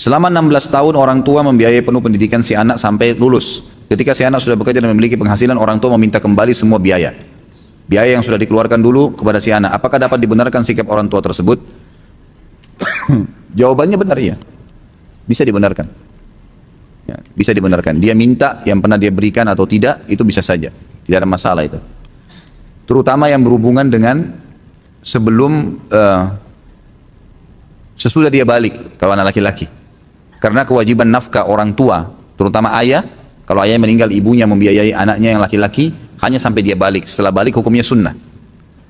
Selama 16 tahun orang tua membiayai penuh pendidikan si anak sampai lulus. Ketika si anak sudah bekerja dan memiliki penghasilan, orang tua meminta kembali semua biaya. Biaya yang sudah dikeluarkan dulu kepada si anak. Apakah dapat dibenarkan sikap orang tua tersebut? Jawabannya benar ya. Bisa dibenarkan. Ya, bisa dibenarkan. Dia minta yang pernah dia berikan atau tidak, itu bisa saja. Tidak ada masalah itu. Terutama yang berhubungan dengan sebelum sesudah dia balik, kalau anak laki-laki. Karena kewajiban nafkah orang tua, terutama ayah, kalau ayah meninggal ibunya membiayai anaknya yang laki-laki hanya sampai dia balik. Setelah balik hukumnya sunnah.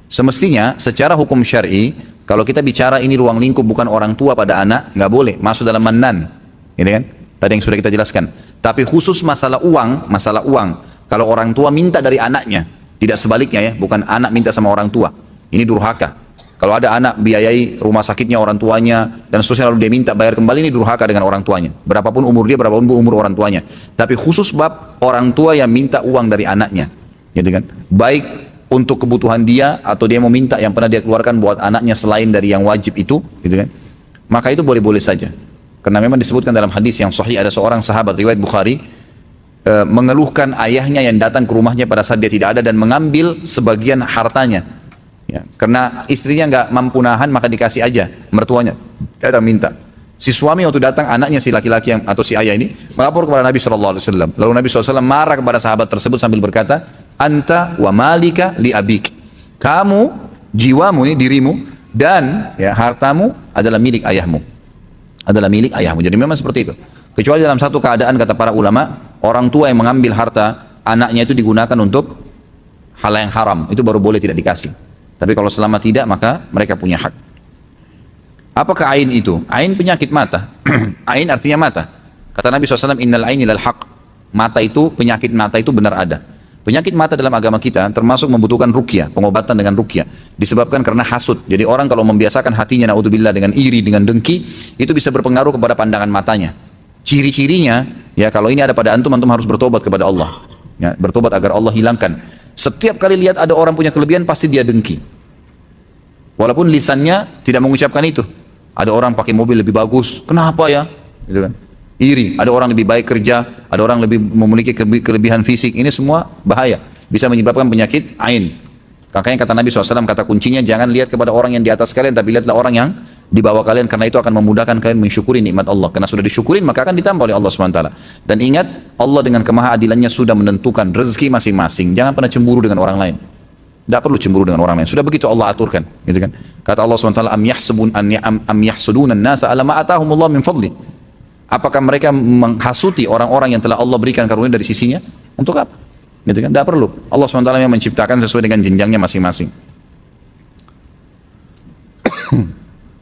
Semestinya secara hukum syar'i, kalau kita bicara ini ruang lingkup bukan orang tua pada anak, nggak boleh masuk dalam mannan, ini kan? Tadi yang sudah kita jelaskan. Tapi khusus masalah uang, kalau orang tua minta dari anaknya, tidak sebaliknya ya, bukan anak minta sama orang tua. Ini durhaka. Kalau ada anak biayai rumah sakitnya orang tuanya dan seterusnya lalu dia minta bayar kembali, ini durhaka dengan orang tuanya. Berapapun umur dia, berapapun umur orang tuanya. Tapi khusus bab orang tua yang minta uang dari anaknya, gitu kan? Baik untuk kebutuhan dia atau dia mau minta yang pernah dia keluarkan buat anaknya selain dari yang wajib itu, gitu kan? Maka itu boleh-boleh saja. Karena memang disebutkan dalam hadis yang sahih ada seorang sahabat riwayat Bukhari mengeluhkan ayahnya yang datang ke rumahnya pada saat dia tidak ada dan mengambil sebagian hartanya. Ya, karena istrinya nggak mampu nahan maka dikasih aja mertuanya datang minta. Si suami waktu datang anaknya si laki-laki atau si ayah ini melapor kepada Nabi SAW. Lalu Nabi SAW marah kepada sahabat tersebut sambil berkata, anta wa malika li abik. Kamu, jiwamu ini dirimu dan ya, hartamu adalah milik ayahmu. Adalah milik ayahmu. Jadi memang seperti itu. Kecuali dalam satu keadaan kata para ulama, orang tua yang mengambil harta anaknya itu digunakan untuk hal yang haram, itu baru boleh tidak dikasih. Tapi kalau selama tidak, maka mereka punya hak. Apakah ain itu? Ain penyakit mata. Ain artinya mata. Kata Nabi SAW, innal aini lal haq. Mata itu, penyakit mata itu benar ada. Penyakit mata dalam agama kita termasuk membutuhkan ruqyah, pengobatan dengan ruqyah. Disebabkan karena hasud. Jadi orang kalau membiasakan hatinya, na'udzubillah, dengan iri, dengan dengki, itu bisa berpengaruh kepada pandangan matanya. Ciri-cirinya, ya kalau ini ada pada antum, antum harus bertobat kepada Allah. Ya, bertobat agar Allah hilangkan. Setiap kali lihat ada orang punya kelebihan, pasti dia dengki. Walaupun lisannya tidak mengucapkan itu. Ada orang pakai mobil lebih bagus, kenapa ya? Gitu kan. Iri. Ada orang lebih baik kerja, ada orang lebih memiliki kelebihan fisik. Ini semua bahaya. Bisa menyebabkan penyakit ain. Makanya kata Nabi SAW, kata kuncinya jangan lihat kepada orang yang di atas kalian, tapi lihatlah orang yang di bawah kalian, karena itu akan memudahkan kalian mensyukuri nikmat Allah. Karena sudah disyukurin maka akan ditambah oleh Allah SWT. Dan ingat, Allah dengan kemahaadilannya sudah menentukan rezeki masing-masing. Jangan pernah cemburu dengan orang lain. Tidak perlu cemburu dengan orang lain. Sudah begitu Allah aturkan, gitu kan? Kata Allah SWT, am yahsuduna an-nasa ala ma atahumullah min fadli. Apakah mereka menghasuti orang-orang yang telah Allah berikan karunia dari sisinya? Untuk apa? Gitu kan? Tidak perlu. Allah SWT yang menciptakan sesuai dengan jenjangnya masing-masing.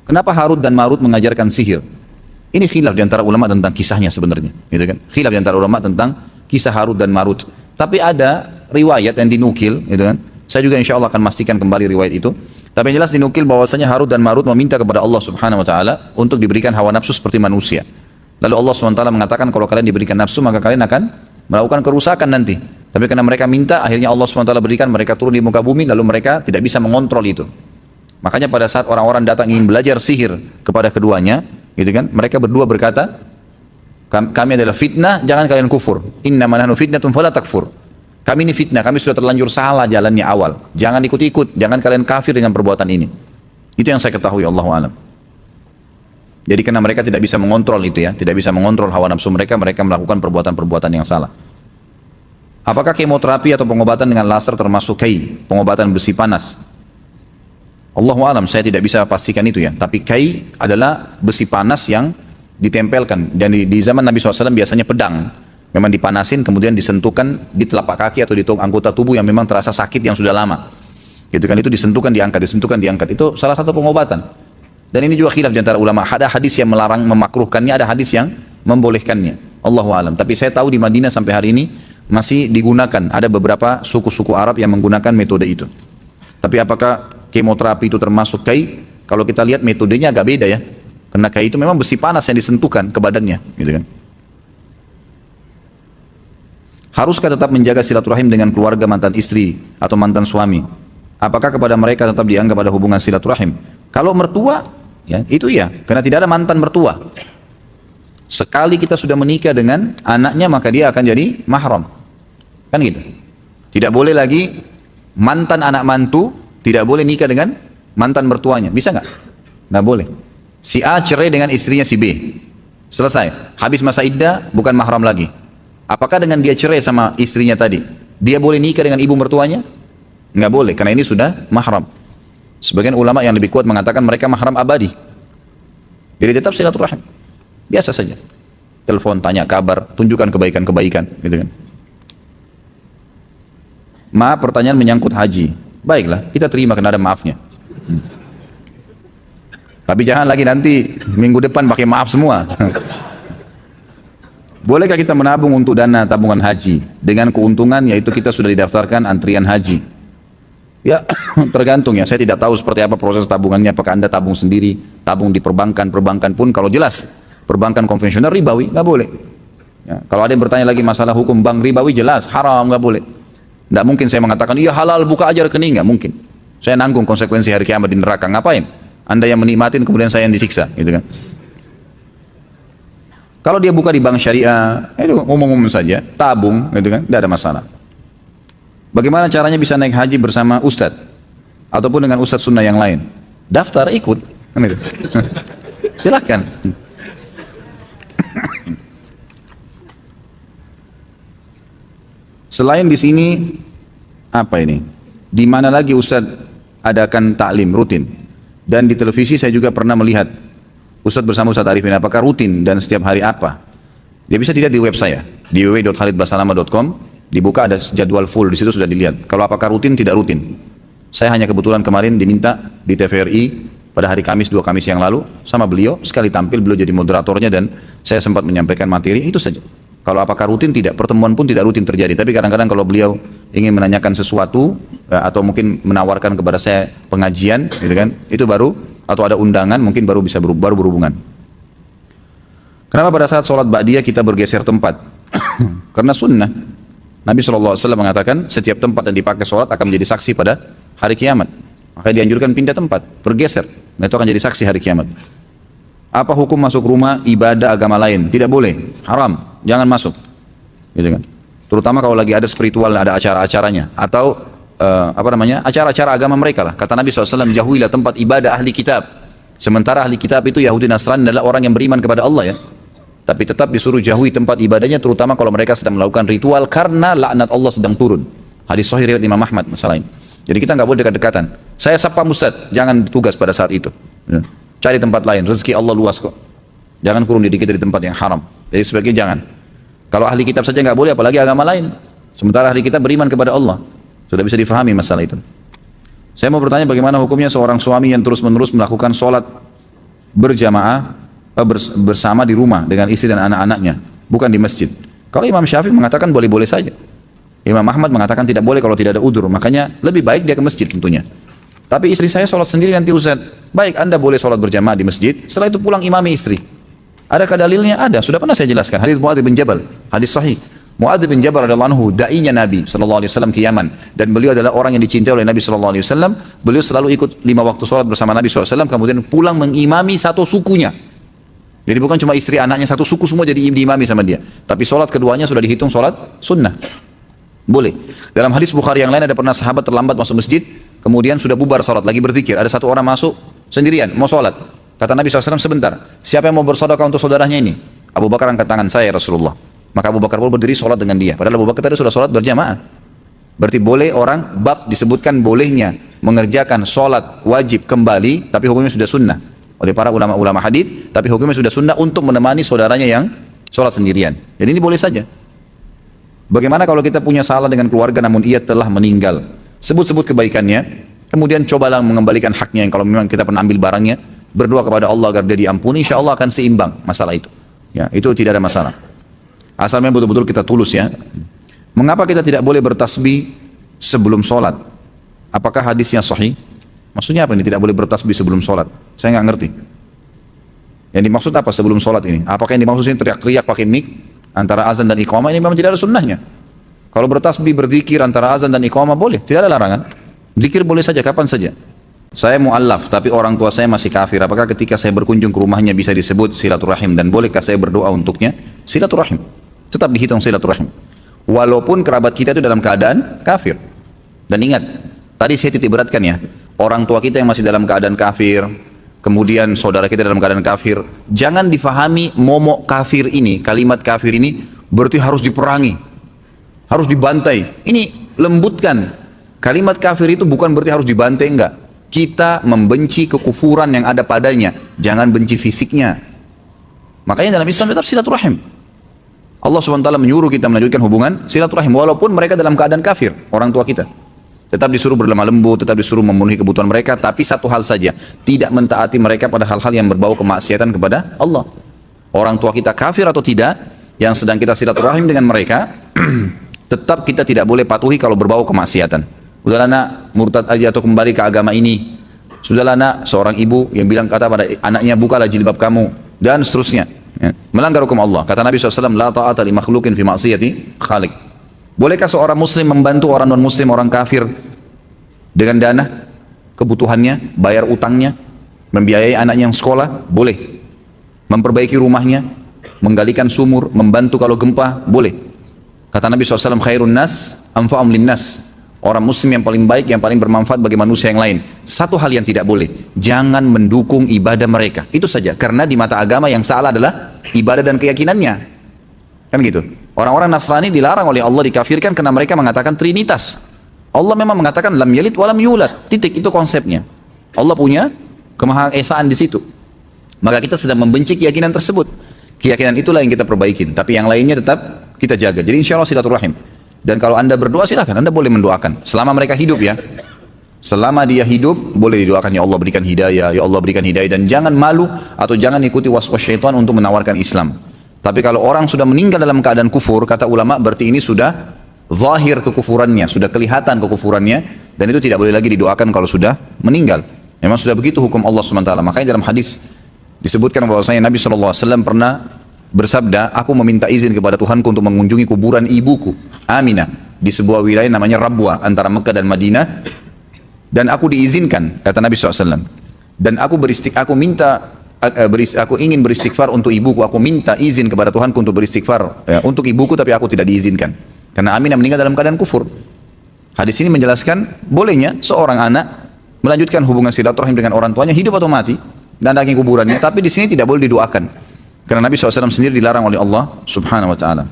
Kenapa Harut dan Marut mengajarkan sihir? Ini khilaf di antara ulama tentang kisahnya sebenarnya, gitu kan? Khilaf di antara ulama tentang kisah Harut dan Marut. Tapi ada riwayat yang dinukil, gitu kan? Saya juga insya Allah akan memastikan kembali riwayat itu. Tapi yang jelas dinukil bahwasanya Harut dan Marut meminta kepada Allah Subhanahu Wa Taala untuk diberikan hawa nafsu seperti manusia. Lalu Allah Subhanahu Wa Taala mengatakan kalau kalian diberikan nafsu maka kalian akan melakukan kerusakan nanti. Tapi karena mereka minta, akhirnya Allah Subhanahu Wa Taala berikan mereka turun di muka bumi, lalu mereka tidak bisa mengontrol itu. Makanya pada saat orang-orang datang ingin belajar sihir kepada keduanya, gitu kan? Mereka berdua berkata, kami adalah fitnah, jangan kalian kufur. Innama nahnu fitnatun fala takfur. Kami ini fitnah, kami sudah terlanjur salah jalannya awal. Jangan ikut-ikut, jangan kalian kafir dengan perbuatan ini. Itu yang saya ketahui, Allahu a'lam. Jadi karena mereka tidak bisa mengontrol itu ya, tidak bisa mengontrol hawa nafsu mereka, mereka melakukan perbuatan-perbuatan yang salah. Apakah kemoterapi atau pengobatan dengan laser termasuk pengobatan besi panas? Allahu a'lam, saya tidak bisa pastikan itu ya. Tapi adalah besi panas yang ditempelkan. Dan di zaman Nabi SAW biasanya pedang. Memang dipanasin kemudian disentuhkan di telapak kaki atau di anggota tubuh yang memang terasa sakit yang sudah lama. Gitu kan, itu disentuhkan diangkat, disentuhkan diangkat. Itu salah satu pengobatan. Dan ini juga khilaf di antara ulama. Ada hadis yang melarang memakruhkannya, ada hadis yang membolehkannya. Allahu a'lam. Tapi saya tahu di Madinah sampai hari ini masih digunakan. Ada beberapa suku-suku Arab yang menggunakan metode itu. Tapi apakah kemoterapi itu termasuk Kalau kita lihat metodenya agak beda ya. Karena itu memang besi panas yang disentuhkan ke badannya, gitu kan. Haruskah tetap menjaga silaturahim dengan keluarga mantan istri atau mantan suami? Apakah kepada mereka tetap dianggap ada hubungan silaturahim? Kalau mertua, ya itu ya, karena tidak ada mantan mertua. Sekali kita sudah menikah dengan anaknya, maka dia akan jadi mahram. Kan gitu. Tidak boleh lagi mantan anak mantu, tidak boleh nikah dengan mantan mertuanya. Bisa nggak? Nggak boleh. Si A cerai dengan istrinya si B. Selesai. Habis masa iddah, bukan mahram lagi. Apakah dengan dia cerai sama istrinya tadi, dia boleh nikah dengan ibu mertuanya? Nggak boleh, karena ini sudah mahram. Sebagian ulama yang lebih kuat mengatakan mereka mahram abadi. Jadi tetap silaturahim. Biasa saja. Telepon, tanya kabar, tunjukkan kebaikan-kebaikan, gitu kan. Maaf, pertanyaan menyangkut haji. Baiklah, kita terima karena ada maafnya. Tapi jangan lagi nanti minggu depan pakai maaf semua. Bolehkah kita menabung untuk dana tabungan haji dengan keuntungan yaitu kita sudah didaftarkan antrian haji? Ya, tergantung ya. Saya tidak tahu seperti apa proses tabungannya. Apakah Anda tabung sendiri, tabung di perbankan? Perbankan pun kalau jelas perbankan konvensional ribawi, nggak boleh. Ya, kalau ada yang bertanya lagi masalah hukum bank ribawi, jelas haram, nggak boleh. Nggak mungkin saya mengatakan iya halal buka aja rekening, nggak mungkin. Saya nanggung konsekuensi hari kiamat di neraka. Ngapain? Anda yang menikmatin kemudian saya yang disiksa, gitu kan? Kalau dia buka di bank syariah, itu umum-umum saja, tabung, gitu kan? Tidak ada masalah. Bagaimana caranya bisa naik haji bersama ustadz ataupun dengan ustadz sunnah yang lain? Daftar, ikut, kan itu. Silakan. Selain di sini, apa ini? Di mana lagi ustadz adakan taklim rutin? Dan di televisi saya juga pernah melihat ustadz bersama Ustadz Arifin. Apakah rutin dan setiap hari apa? Dia bisa dilihat di web saya di www.khalidbasalamah.com. Dibuka ada jadwal full, di situ sudah dilihat. Kalau apakah rutin, tidak rutin. Saya hanya kebetulan kemarin diminta di TVRI pada hari Kamis, 2 Kamis yang lalu sama beliau, sekali tampil beliau jadi moderatornya dan saya sempat menyampaikan materi, itu saja. Kalau apakah rutin, tidak. Pertemuan pun tidak rutin terjadi, tapi kadang-kadang kalau beliau ingin menanyakan sesuatu atau mungkin menawarkan kepada saya pengajian, gitu kan, itu baru, atau ada undangan mungkin baru bisa baru berhubungan. Kenapa pada saat sholat ba'diyah kita bergeser tempat? Karena sunnah. Nabi SAW mengatakan setiap tempat yang dipakai sholat akan menjadi saksi pada hari kiamat. Maka dianjurkan pindah tempat, bergeser, dan itu akan jadi saksi hari kiamat. Apa hukum masuk rumah ibadah agama lain? Tidak boleh, haram, jangan masuk, gitu kan. Terutama kalau lagi ada spiritual, ada acara-acaranya, atau acara-acara agama mereka lah. Kata Nabi SAW, jauhilah tempat ibadah ahli kitab. Sementara ahli kitab itu Yahudi Nasrani adalah orang yang beriman kepada Allah ya. Tapi tetap disuruh jauhi tempat ibadahnya, terutama kalau mereka sedang melakukan ritual karena laknat Allah sedang turun. Hadis sahih riwayat Imam Ahmad masalah ini. Jadi kita nggak boleh dekat-dekatan. Saya sapa Ustaz, jangan tugas pada saat itu. Ya. Cari tempat lain, rezeki Allah luas kok. Jangan kurung diri kita di tempat yang haram. Jadi sebaiknya jangan. Kalau ahli kitab saja nggak boleh, apalagi agama lain. Sementara ahli kitab beriman kepada Allah. Sudah bisa difahami masalah itu. Saya mau bertanya bagaimana hukumnya seorang suami yang terus-menerus melakukan sholat berjamaah bersama di rumah dengan istri dan anak-anaknya, bukan di masjid. Kalau Imam Syafi'i mengatakan boleh-boleh saja. Imam Ahmad mengatakan tidak boleh kalau tidak ada udzur, makanya lebih baik dia ke masjid tentunya. Tapi istri saya sholat sendiri nanti Ustaz. Baik, Anda boleh sholat berjamaah di masjid, setelah itu pulang imami istri. Adakah dalilnya? Ada, sudah pernah saya jelaskan. Hadis Muadz bin Jabal, hadis sahih. Muadz bin Jabal radhiyallahu anhu, da'inya Nabi sallallahu alaihi wasallam ke Yaman, dan beliau adalah orang yang dicintai oleh Nabi sallallahu alaihi wasallam. Beliau selalu ikut 5 waktu sholat bersama Nabi sallallahu alaihi wasallam, kemudian pulang mengimami satu sukunya. Jadi bukan cuma istri anaknya, satu suku semua jadi diimami sama dia. Tapi sholat keduanya sudah dihitung sholat sunnah. Boleh. Dalam hadis Bukhari yang lain ada pernah sahabat terlambat masuk masjid, kemudian sudah bubar sholat, lagi berzikir. Ada satu orang masuk sendirian, mau sholat. Kata Nabi SAW, sebentar, siapa yang mau bersedekah untuk saudaranya ini? Abu Bakar angkat tangan, saya Rasulullah. Maka Abu Bakar pun berdiri sholat dengan dia. Padahal Abu Bakar tadi sudah sholat berjamaah. Berarti boleh orang, bab disebutkan bolehnya mengerjakan sholat wajib kembali, tapi hukumnya sudah sunnah oleh para ulama-ulama hadis, tapi hukumnya sudah sunnah untuk menemani saudaranya yang sholat sendirian. Jadi ini boleh saja. Bagaimana kalau kita punya salah dengan keluarga namun ia telah meninggal? Sebut-sebut kebaikannya, kemudian cobalah mengembalikan haknya yang kalau memang kita pernah ambil barangnya, berdoa kepada Allah agar dia diampuni, insya Allah akan seimbang masalah itu. Ya, itu tidak ada masalah. Asalnya betul-betul kita tulus ya. Mengapa kita tidak boleh bertasbih sebelum sholat? Apakah hadisnya sahih? Maksudnya apa ini tidak boleh bertasbih sebelum sholat? Saya nggak ngerti. Yang dimaksud apa sebelum sholat ini? Apakah yang dimaksud ini teriak-teriak pakai mic antara azan dan iqamah? Ini memang tidak ada sunnahnya. Kalau bertasbih berzikir antara azan dan iqamah boleh, tidak ada larangan. Zikir boleh saja kapan saja. Saya mu'allaf, tapi orang tua saya masih kafir. Apakah ketika saya berkunjung ke rumahnya bisa disebut silaturahim? Dan bolehkah saya berdoa untuknya? Silaturahim. Tetap dihitung silaturahim. Walaupun kerabat kita itu dalam keadaan kafir. Dan ingat, tadi saya titik beratkan ya, orang tua kita yang masih dalam keadaan kafir, kemudian saudara kita dalam keadaan kafir, jangan difahami momok kafir ini, kalimat kafir ini berarti harus diperangi, harus dibantai. Ini lembutkan. Kalimat kafir itu bukan berarti harus dibantai, enggak. Kita membenci kekufuran yang ada padanya, jangan benci fisiknya. Makanya dalam Islam tetap silaturahim. Allah SWT menyuruh kita melanjutkan hubungan silaturahim walaupun mereka dalam keadaan kafir, orang tua kita. Tetap disuruh berlemah lembut, tetap disuruh memenuhi kebutuhan mereka, tapi satu hal saja, tidak mentaati mereka pada hal-hal yang berbau kemaksiatan kepada Allah. Orang tua kita kafir atau tidak, yang sedang kita silaturahim dengan mereka, tetap kita tidak boleh patuhi kalau berbau kemaksiatan. Udahlah nak, murtad aja atau kembali ke agama ini. Sudahlah nak, seorang ibu yang bilang kata pada anaknya, bukalah jilbab kamu, dan seterusnya. Ya. Melanggar hukum Allah. Kata Nabi SAW, la ta'ata li makhlukin fi ma'siyati khaliq. Bolehkah seorang muslim membantu orang non-muslim, orang kafir dengan dana kebutuhannya, bayar utangnya, membiayai anaknya yang sekolah? Boleh. Memperbaiki rumahnya, menggalikan sumur, membantu kalau gempa? Boleh. Kata Nabi SAW, khairun nas anfa'um linnas. Orang muslim yang paling baik, yang paling bermanfaat bagi manusia yang lain. Satu hal yang tidak boleh, jangan mendukung ibadah mereka. Itu saja, karena di mata agama yang salah adalah ibadah dan keyakinannya. Kan gitu. Orang-orang Nasrani dilarang oleh Allah, dikafirkan karena mereka mengatakan Trinitas. Allah memang mengatakan lam yalid walam yulad. Titik, itu konsepnya. Allah punya kemahaesaan di situ. Maka kita sedang membenci keyakinan tersebut. Keyakinan itulah yang kita perbaikin, tapi yang lainnya tetap kita jaga. Jadi insya Allah silaturahim. Dan kalau anda berdoa silahkan, anda boleh mendoakan selama mereka hidup ya. Selama dia hidup boleh didoakan, ya Allah berikan hidayah, ya Allah berikan hidayah. Dan jangan malu atau jangan ikuti waswas syaitan untuk menawarkan Islam. Tapi kalau orang sudah meninggal dalam keadaan kufur, kata ulama, berarti ini sudah zahir kekufurannya, sudah kelihatan kekufurannya, dan itu tidak boleh lagi didoakan kalau sudah meninggal. Memang sudah begitu hukum Allah SWT. Makanya dalam hadis disebutkan bahwasanya Nabi SAW pernah bersabda, aku meminta izin kepada Tuhanku untuk mengunjungi kuburan ibuku Aminah di sebuah wilayah namanya Rabwah antara Mekah dan Madinah, dan aku diizinkan, kata Nabi SAW, dan aku ingin beristighfar untuk ibuku, aku minta izin kepada Tuhanku untuk beristighfar ya, untuk ibuku, tapi aku tidak diizinkan karena Aminah meninggal dalam keadaan kufur. Hadis ini menjelaskan bolehnya seorang anak melanjutkan hubungan silaturahim dengan orang tuanya hidup atau mati dan daging kuburannya, tapi di sini tidak boleh didoakan karena Nabi SAW sendiri dilarang oleh Allah Subhanahu wa Ta'ala.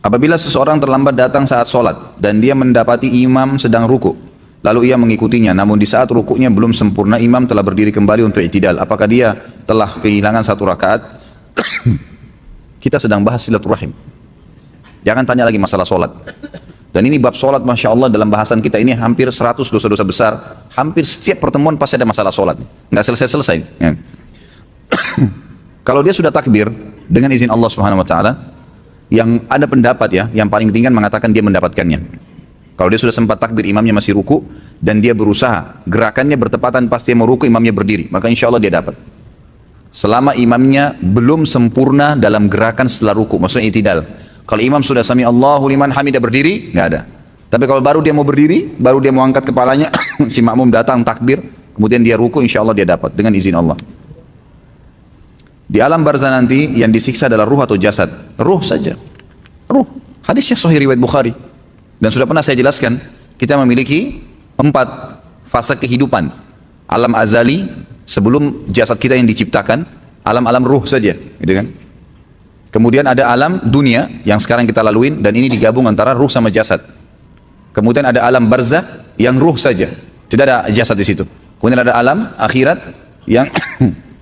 Apabila seseorang terlambat datang saat sholat dan dia mendapati imam sedang ruku, lalu ia mengikutinya, namun di saat rukuknya belum sempurna, imam telah berdiri kembali untuk i'tidal, apakah dia telah kehilangan satu rakaat? Kita sedang bahas silaturahim. Jangan tanya lagi masalah sholat. Dan ini bab sholat, Masya Allah, dalam bahasan kita ini hampir 100 dosa-dosa besar. Hampir setiap pertemuan pasti ada masalah sholat. Nggak selesai-selesai. Ya. Kalau dia sudah takbir dengan izin Allah Subhanahu wa Ta'ala, yang ada pendapat ya, yang paling ringan mengatakan dia mendapatkannya. Kalau dia sudah sempat takbir, imamnya masih ruku, dan dia berusaha, gerakannya bertepatan pas dia mau ruku, imamnya berdiri, maka insya Allah dia dapat. Selama imamnya belum sempurna dalam gerakan setelah ruku, maksudnya i'tidal. Kalau imam sudah sami Allahu liman hamidah berdiri, nggak ada. Tapi kalau baru dia mau berdiri, baru dia mau angkat kepalanya, si makmum datang takbir, kemudian dia ruku, insya Allah dia dapat dengan izin Allah. Di alam barzah nanti yang disiksa adalah ruh atau jasad? Ruh saja. Ruh. Hadisnya sahih riwayat Bukhari. Dan sudah pernah saya jelaskan, kita memiliki 4 fase kehidupan. Alam azali, sebelum jasad kita yang diciptakan, alam-alam ruh saja, gitu kan? Kemudian ada alam dunia yang sekarang kita laluin, dan ini digabung antara ruh sama jasad. Kemudian ada alam barzah yang ruh saja, tidak ada jasad di situ. Kemudian ada alam akhirat yang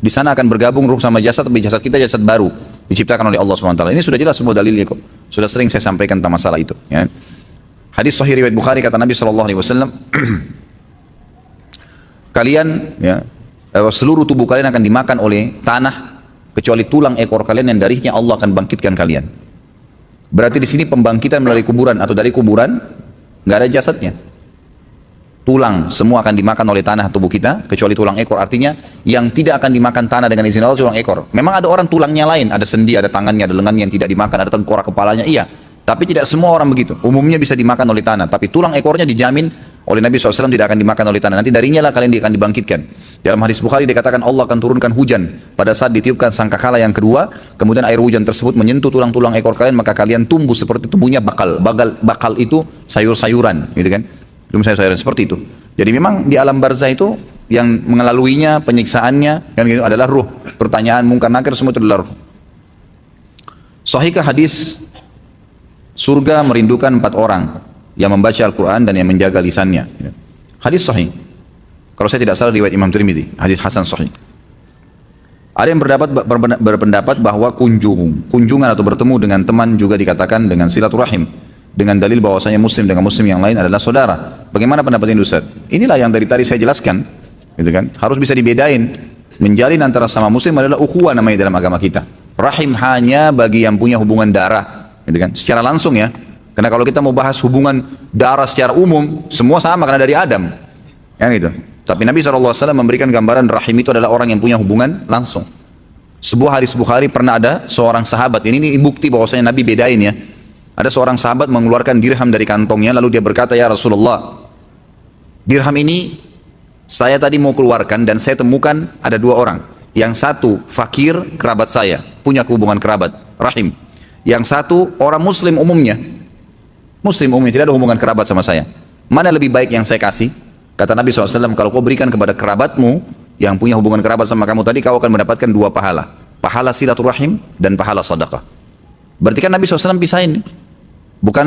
di sana akan bergabung ruh sama jasad, tapi jasad kita jasad baru diciptakan oleh Allah SWT. Ini sudah jelas semua dalilnya kok. Sudah sering saya sampaikan tentang masalah itu. Ya. Hadis sahih riwayat Bukhari, kata Nabi SAW, kalian, ya, seluruh tubuh kalian akan dimakan oleh tanah kecuali tulang ekor kalian yang darinya Allah akan bangkitkan kalian. Berarti di sini pembangkitan melalui kuburan atau dari kuburan nggak ada jasadnya. Tulang semua akan dimakan oleh tanah tubuh kita kecuali tulang ekor. Artinya yang tidak akan dimakan tanah dengan izin Allah tulang ekor. Memang ada orang tulangnya lain, ada sendi, ada tangannya, ada lengannya yang tidak dimakan, ada tengkorak kepalanya, iya. Tapi tidak semua orang begitu. Umumnya bisa dimakan oleh tanah. Tapi tulang ekornya dijamin oleh Nabi SAW tidak akan dimakan oleh tanah. Nanti darinya lah kalian akan dibangkitkan. Dalam hadis Bukhari dikatakan Allah akan turunkan hujan. Pada saat ditiupkan sangkakala yang kedua, kemudian air hujan tersebut menyentuh tulang-tulang ekor kalian, maka kalian tumbuh seperti tumbuhnya bakal. Bakal itu sayur-sayuran, gitu kan? Sayur-sayuran seperti itu. Jadi memang di alam barzah itu yang mengelaluinya, penyiksaannya, yang gitu adalah ruh. Pertanyaan mungkar nakir semua itu adalah ruh. Sahihkah hadis surga merindukan 4 orang yang membaca Al-Quran dan yang menjaga lisannya? Hadis sahih. Kalau saya tidak salah riwayat Imam Tirmidzi, hadis hasan sahih. Ada yang berpendapat bahwa kunjungan atau bertemu dengan teman juga dikatakan dengan silaturahim, dengan dalil bahwasanya muslim dengan muslim yang lain adalah saudara. Bagaimana pendapat ini Ustaz? Inilah yang dari tadi saya jelaskan, gitu kan? Harus bisa dibedain. Menjalin antara sama muslim adalah ukhuwah namanya dalam agama kita. Rahim hanya bagi yang punya hubungan darah, gitu kan? Secara langsung ya. Karena kalau kita mau bahas hubungan darah secara umum, semua sama karena dari Adam. Ya gitu. Tapi Nabi SAW memberikan gambaran rahim itu adalah orang yang punya hubungan langsung. Sebuah hadis Bukhari pernah ada seorang sahabat, ini bukti bahwasanya Nabi bedain ya. Ada seorang sahabat mengeluarkan dirham dari kantongnya, lalu dia berkata, "Ya Rasulullah, dirham ini saya tadi mau keluarkan dan saya temukan ada 2 orang. Yang satu fakir, kerabat saya, punya hubungan kerabat, rahim. Yang satu orang muslim umumnya, tidak ada hubungan kerabat sama saya. Mana lebih baik yang saya kasih?" Kata Nabi SAW, "Kalau kau berikan kepada kerabatmu yang punya hubungan kerabat sama kamu tadi, kau akan mendapatkan 2 pahala. Pahala silaturahim dan pahala sedekah." Berarti kan Nabi SAW pisahin. Bukan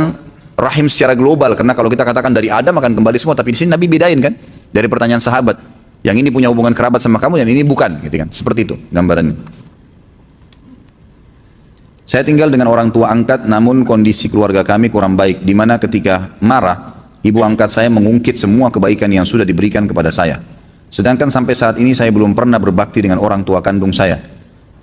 rahim secara global, karena kalau kita katakan dari Adam akan kembali semua, tapi di sini Nabi bedain kan, dari pertanyaan sahabat, yang ini punya hubungan kerabat sama kamu, yang ini bukan, gitu kan? Seperti itu gambarannya. Saya tinggal dengan orang tua angkat, namun kondisi keluarga kami kurang baik, di mana ketika marah, ibu angkat saya mengungkit semua kebaikan yang sudah diberikan kepada saya. Sedangkan sampai saat ini saya belum pernah berbakti dengan orang tua kandung saya.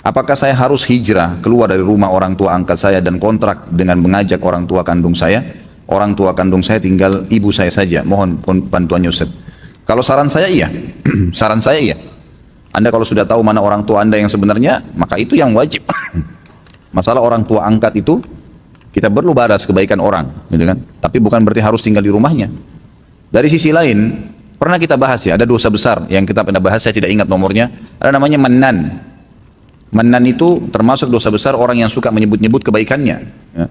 Apakah saya harus hijrah keluar dari rumah orang tua angkat saya dan kontrak dengan mengajak orang tua kandung saya? Orang tua kandung saya tinggal ibu saya saja. Mohon bantuannya Ustaz. Kalau saran saya iya. Saran saya iya. Anda kalau sudah tahu mana orang tua Anda yang sebenarnya, maka itu yang wajib. Masalah orang tua angkat itu, kita perlu balas kebaikan orang, gitu kan? Tapi bukan berarti harus tinggal di rumahnya. Dari sisi lain, pernah kita bahas ya, ada dosa besar yang kita pernah bahas, saya tidak ingat nomornya, ada namanya mannan. Mannan itu termasuk dosa besar orang yang suka menyebut-nyebut kebaikannya. Ya.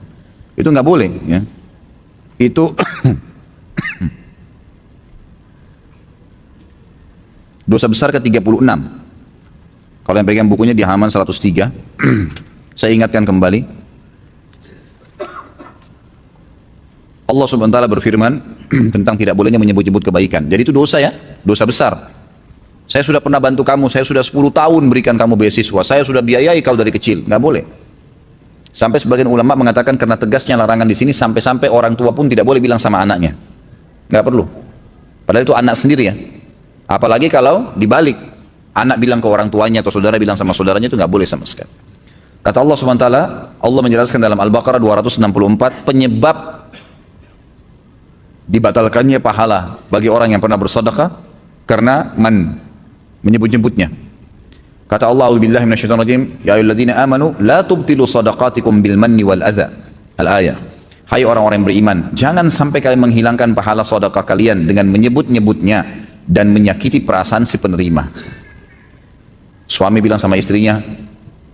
Itu nggak boleh. Ya. Itu dosa besar ke-36. Kalau yang pegang bukunya di halaman 103, saya ingatkan kembali. Allah Subhanahu wa taala berfirman tentang tidak bolehnya menyebut-nyebut kebaikan. Jadi itu dosa ya, dosa besar. Saya sudah pernah bantu kamu, saya sudah 10 tahun berikan kamu beasiswa, saya sudah biayai kau dari kecil, nggak boleh. Sampai sebagian ulama mengatakan karena tegasnya larangan di sini, sampai-sampai orang tua pun tidak boleh bilang sama anaknya, nggak perlu. Padahal itu anak sendiri ya. Apalagi kalau dibalik, anak bilang ke orang tuanya atau saudara bilang sama saudaranya, itu nggak boleh sama sekali. Kata Allah Subhanahu wa taala, Allah menjelaskan dalam Al-Baqarah 264 penyebab dibatalkannya pahala bagi orang yang pernah bersedekah karena menyebut-nyebutnya. Kata Allah, "A'udzubillahi minasyaitonirrajim, ya ayyuhalladzina amanu la tubtilu shadaqatikum bil manni wal adza." Al-ayah. Hai orang-orang yang beriman, jangan sampai kalian menghilangkan pahala sedekah kalian dengan menyebut-nyebutnya dan menyakiti perasaan si penerima. Suami bilang sama istrinya,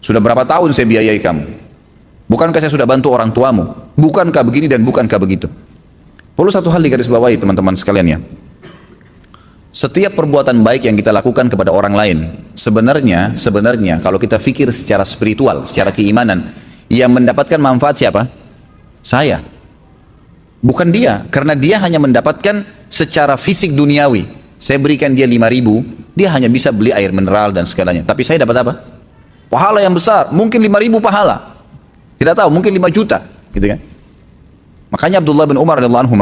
"Sudah berapa tahun saya biayai kamu? Bukankah saya sudah bantu orang tuamu? Bukankah begini dan bukankah begitu?" Perlu satu hal digarisbawahi teman-teman sekalian ya. Setiap perbuatan baik yang kita lakukan kepada orang lain, sebenarnya kalau kita pikir secara spiritual, secara keimanan, yang mendapatkan manfaat siapa? Saya. Bukan dia, karena dia hanya mendapatkan secara fisik duniawi. Saya berikan dia 5.000, dia hanya bisa beli air mineral dan segalanya. Tapi saya dapat apa? Pahala yang besar, mungkin 5.000 pahala. Tidak tahu, mungkin 5 juta, gitu kan? Makanya Abdullah bin Umar radhiyallahu anhu,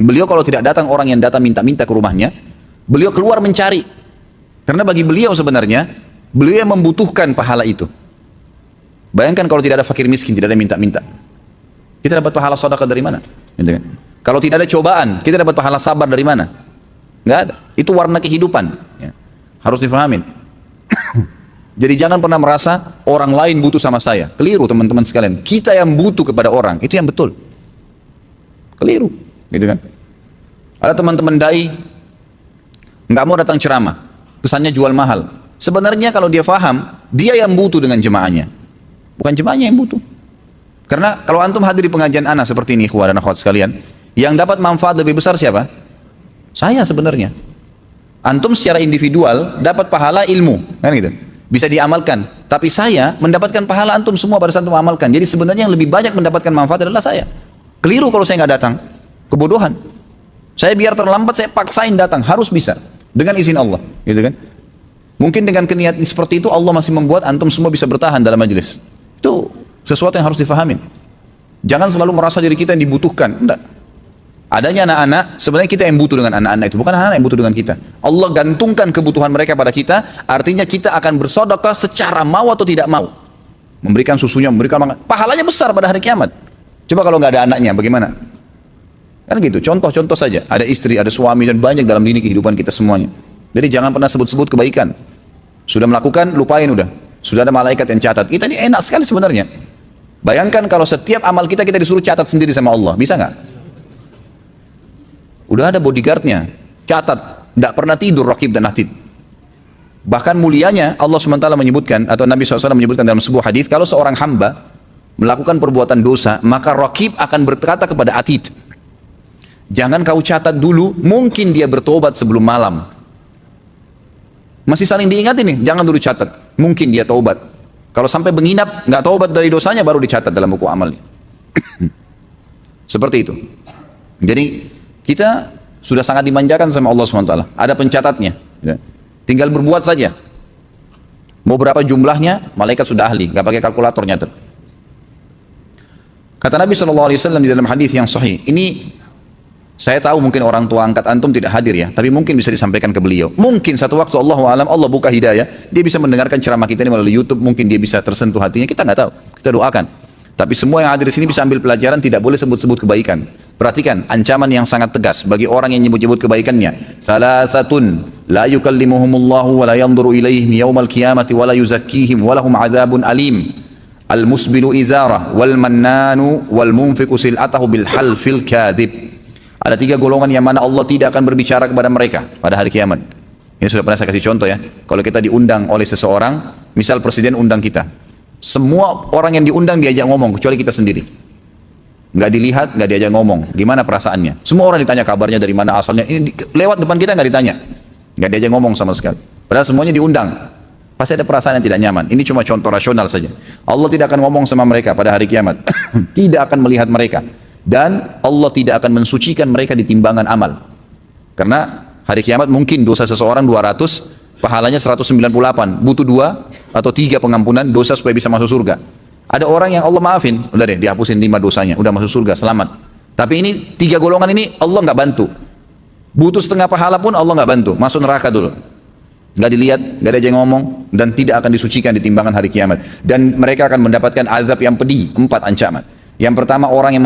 beliau kalau tidak datang orang yang datang minta-minta ke rumahnya, beliau keluar mencari. Karena bagi beliau sebenarnya, beliau yang membutuhkan pahala itu. Bayangkan kalau tidak ada fakir miskin, tidak ada minta-minta. Kita dapat pahala sedekah dari mana? Gitu kan? Kalau tidak ada cobaan, kita dapat pahala sabar dari mana? Nggak ada. Itu warna kehidupan. Ya. Harus difahamin. Jadi jangan pernah merasa orang lain butuh sama saya. Keliru teman-teman sekalian. Kita yang butuh kepada orang, itu yang betul. Keliru, gitu kan? Ada teman-teman dai nggak mau datang ceramah, kesannya jual mahal. Sebenarnya kalau dia faham, dia yang butuh dengan jemaahnya, bukan jemaahnya yang butuh. Karena kalau antum hadir di pengajian ana seperti ini, ikhwan dan akhwat sekalian, yang dapat manfaat lebih besar siapa? Saya sebenarnya. Antum secara individual dapat pahala ilmu, kan gitu, bisa diamalkan. Tapi saya mendapatkan pahala antum semua pada saat antum amalkan. Jadi sebenarnya yang lebih banyak mendapatkan manfaat adalah saya. Keliru kalau saya nggak datang, kebodohan. Saya biar terlambat, saya paksain datang, harus bisa dengan izin Allah, gitu kan? Mungkin dengan keniatan seperti itu Allah masih membuat antum semua bisa bertahan dalam majelis. Itu sesuatu yang harus difahamin. Jangan selalu merasa diri kita yang dibutuhkan. Enggak. Adanya anak-anak, sebenarnya kita yang butuh dengan anak-anak itu, bukan anak-anak yang butuh dengan kita. Allah gantungkan kebutuhan mereka pada kita, artinya kita akan bersedekah secara mau atau tidak mau. Memberikan susunya, memberikan makan. Pahalanya besar pada hari kiamat. Coba kalau nggak ada anaknya, bagaimana? Kan gitu, contoh-contoh saja. Ada istri, ada suami, dan banyak dalam dini kehidupan kita semuanya. Jadi jangan pernah sebut-sebut kebaikan. Sudah melakukan, lupain udah. Sudah ada malaikat yang catat. Kita ini enak sekali sebenarnya. Bayangkan kalau setiap amal kita disuruh catat sendiri sama Allah. Bisa nggak? Udah ada bodyguardnya. Catat. Nggak pernah tidur Raqib dan Atid. Bahkan mulianya Allah SWT menyebutkan, atau Nabi SAW menyebutkan dalam sebuah hadis, kalau seorang hamba melakukan perbuatan dosa, maka Raqib akan berkata kepada Atid, jangan kau catat dulu, mungkin dia bertobat sebelum malam. Masih saling diingat ini, jangan dulu catat, mungkin dia taubat. Kalau sampai menginap, nggak taubat dari dosanya, baru dicatat dalam buku amalnya. Seperti itu. Jadi kita sudah sangat dimanjakan sama Allah SWT. Ada pencatatnya, ya. Tinggal berbuat saja. Mau berapa jumlahnya, malaikat sudah ahli, nggak pakai kalkulator nyatet. Kata Nabi SAW di dalam hadis yang sahih, ini saya tahu mungkin orang tua angkat antum tidak hadir ya, tapi mungkin bisa disampaikan ke beliau. Mungkin satu waktu Allah buka hidayah, dia bisa mendengarkan ceramah kita ini melalui YouTube, mungkin dia bisa tersentuh hatinya, kita nggak tahu, kita doakan. Tapi semua yang hadir di sini bisa ambil pelajaran, tidak boleh sebut-sebut kebaikan. Perhatikan ancaman yang sangat tegas bagi orang yang nyebut-nyebut kebaikannya. Salasatun la yukallimuhumullahu wa la yanzuru ilaihim yaumal qiyamati wa la yuzakkihim wa lahum adzabun alim. Al-musbilu izarah wal mannanu wal munfiqu sil'atahu bil halfil kadhib. Ada 3 golongan yang mana Allah tidak akan berbicara kepada mereka pada hari kiamat. Ini sudah pernah saya kasih contoh ya. Kalau kita diundang oleh seseorang, misal presiden undang kita, semua orang yang diundang diajak ngomong kecuali kita sendiri. Nggak dilihat, nggak diajak ngomong. Gimana perasaannya? Semua orang ditanya kabarnya, dari mana asalnya. Ini lewat depan kita nggak ditanya, nggak diajak ngomong sama sekali. Padahal semuanya diundang. Pasti ada perasaan yang tidak nyaman. Ini cuma contoh rasional saja. Allah tidak akan ngomong sama mereka pada hari kiamat. Tidak akan melihat mereka. Dan Allah tidak akan mensucikan mereka di timbangan amal. Karena hari kiamat mungkin dosa seseorang 200, pahalanya 198. Butuh 2 atau 3 pengampunan dosa supaya bisa masuk surga. Ada orang yang Allah maafin, udah deh dihapusin 5 dosanya, udah masuk surga, selamat. Tapi ini 3 golongan ini Allah nggak bantu. Butuh setengah pahala pun Allah nggak bantu, masuk neraka dulu. Nggak dilihat, nggak ada yang ngomong, dan tidak akan disucikan di timbangan hari kiamat. Dan mereka akan mendapatkan azab yang pedih, 4 ancaman. Yang pertama, orang yang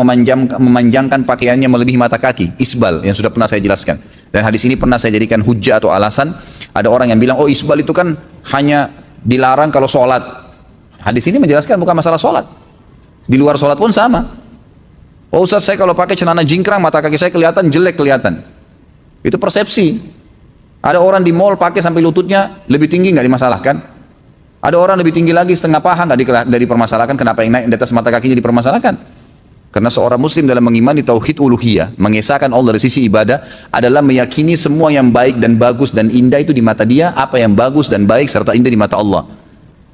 memanjangkan pakaiannya melebihi mata kaki, isbal, yang sudah pernah saya jelaskan. Dan hadis ini pernah saya jadikan hujjah atau alasan. Ada orang yang bilang, oh isbal itu kan hanya dilarang kalau sholat. Hadis ini menjelaskan bukan masalah sholat. Di luar sholat pun sama. Oh Ustaz, saya kalau pakai celana jingkrang, mata kaki saya kelihatan jelek kelihatan. Itu persepsi. Ada orang di mall pakai sampai lututnya lebih tinggi, nggak dimasalahkan. Ada orang lebih tinggi lagi setengah paha, nggak dipermasalahkan. Kenapa yang naik di atas mata kakinya dipermasalahkan? Karena seorang muslim dalam mengimani tauhid uluhiyah, mengesahkan Allah dari sisi ibadah, adalah meyakini semua yang baik dan bagus dan indah itu di mata dia, apa yang bagus dan baik serta indah di mata Allah.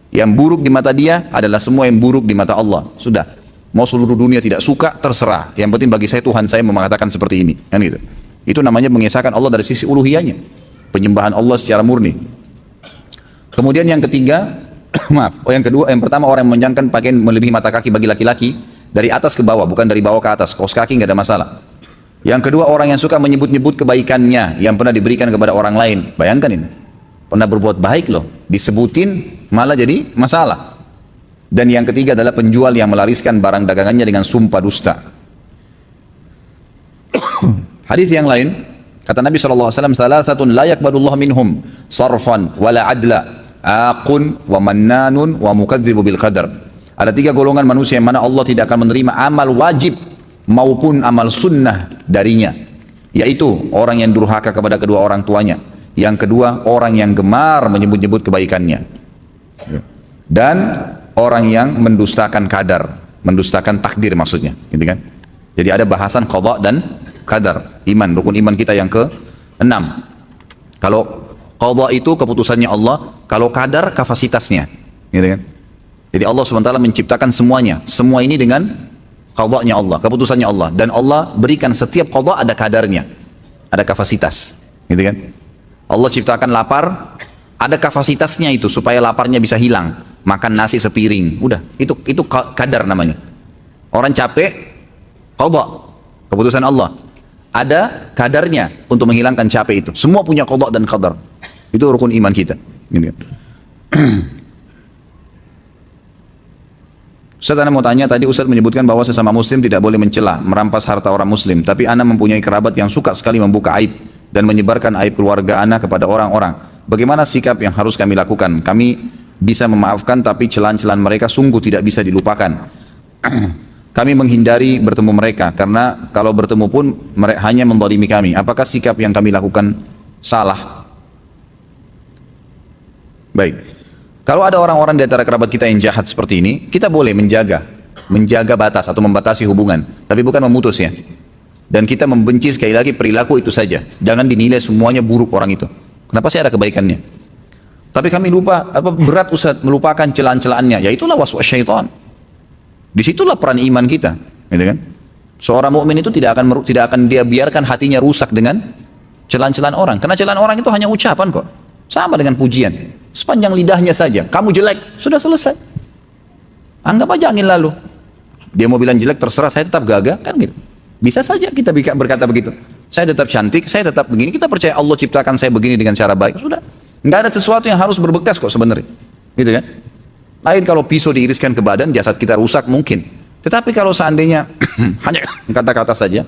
Yang buruk di mata dia adalah semua yang buruk di mata Allah. Sudah. Mau seluruh dunia tidak suka, terserah. Yang penting bagi saya, Tuhan saya mengatakan seperti ini. Kan gitu. Itu namanya mengesahkan Allah dari sisi uluhiyahnya. Penyembahan Allah secara murni. Kemudian yang ketiga, yang pertama, orang yang memanjangkan pakaian melebihi mata kaki bagi laki-laki, dari atas ke bawah, bukan dari bawah ke atas. Kaos kaki nggak ada masalah. Yang kedua, orang yang suka menyebut-nyebut kebaikannya yang pernah diberikan kepada orang lain. Bayangkan ini, pernah berbuat baik loh, disebutin malah jadi masalah. Dan yang ketiga adalah penjual yang melariskan barang dagangannya dengan sumpah dusta. Hadis yang lain, kata Nabi SAW, salasatun la yakbalullah minhum sarfan wala adla aqun, wa mannanun, wa mukadzibu bil qadar. Ada 3 golongan manusia yang mana Allah tidak akan menerima amal wajib maupun amal sunnah darinya, yaitu orang yang durhaka kepada kedua orang tuanya, yang kedua orang yang gemar menyebut-nyebut kebaikannya, dan orang yang mendustakan qadar, mendustakan takdir maksudnya, gitu kan. Jadi ada bahasan qada dan qadar, iman, rukun iman kita yang ke-6. Kalau qada itu keputusannya Allah, kalau qadar kapasitasnya, gitu kan. Jadi Allah SWT menciptakan semuanya, semua ini dengan qadanya Allah, keputusannya Allah, dan Allah berikan setiap qada ada kadarnya, ada kapasitas, gitu kan. Allah ciptakan lapar, ada kapasitasnya itu supaya laparnya bisa hilang, makan nasi sepiring, udah, itu kadar namanya. Orang capek, qada, keputusan Allah. Ada kadarnya untuk menghilangkan capek itu. Semua punya qada dan qadar. Itu rukun iman kita. Gini kan. Ustaz, Anda mau tanya, tadi Ustaz menyebutkan bahwa sesama muslim tidak boleh mencela, merampas harta orang muslim. Tapi Anda mempunyai kerabat yang suka sekali membuka aib dan menyebarkan aib keluarga Anda kepada orang-orang. Bagaimana sikap yang harus kami lakukan? Kami bisa memaafkan, tapi celaan-celaan mereka sungguh tidak bisa dilupakan. Kami menghindari bertemu mereka, karena kalau bertemu pun mereka hanya menzalimi kami. Apakah sikap yang kami lakukan salah? Baik. Kalau ada orang-orang di antara kerabat kita yang jahat seperti ini, kita boleh menjaga batas atau membatasi hubungan, tapi bukan memutus ya. Dan kita membenci sekali lagi perilaku itu saja. Jangan dinilai semuanya buruk orang itu. Kenapa sih ada kebaikannya? Tapi kami lupa, berat Ustaz melupakan celaan-celaannya. Ya itulah waswas syaitan. Disitulah peran iman kita, gitu kan? Seorang mukmin itu tidak akan dia biarkan hatinya rusak dengan celaan-celaan orang. Karena celaan orang itu hanya ucapan kok. Sama dengan pujian. Sepanjang lidahnya saja, kamu jelek, sudah selesai. Anggap aja angin lalu. Dia mau bilang jelek, terserah, saya tetap gagah, kan gitu. Bisa saja kita berkata begitu. Saya tetap cantik, saya tetap begini. Kita percaya Allah ciptakan saya begini dengan cara baik. Sudah. Nggak ada sesuatu yang harus berbekas kok sebenarnya. Gitu kan? Lain kalau pisau diiriskan ke badan, jasad kita rusak mungkin. Tetapi kalau seandainya hanya kata-kata saja,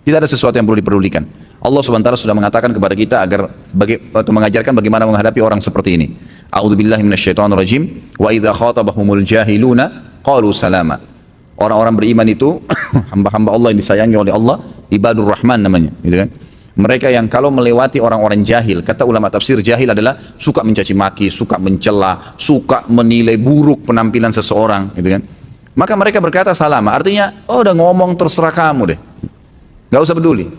tidak ada sesuatu yang perlu dipedulikan. Allah SWT sudah mengatakan kepada kita agar mengajarkan bagaimana menghadapi orang seperti ini. A'udzubillahi minasyaitonirrajim. Wa idza khatabahumul jahiluna qalu salama. Orang-orang beriman itu hamba-hamba Allah yang disayangi oleh Allah, ibadur rahman namanya, gitu kan. Mereka yang kalau melewati orang-orang jahil, kata ulama tafsir, jahil adalah suka mencaci maki, suka mencela, suka menilai buruk penampilan seseorang, gitu kan. Maka mereka berkata salama, artinya udah ngomong terserah kamu deh, nggak usah peduli,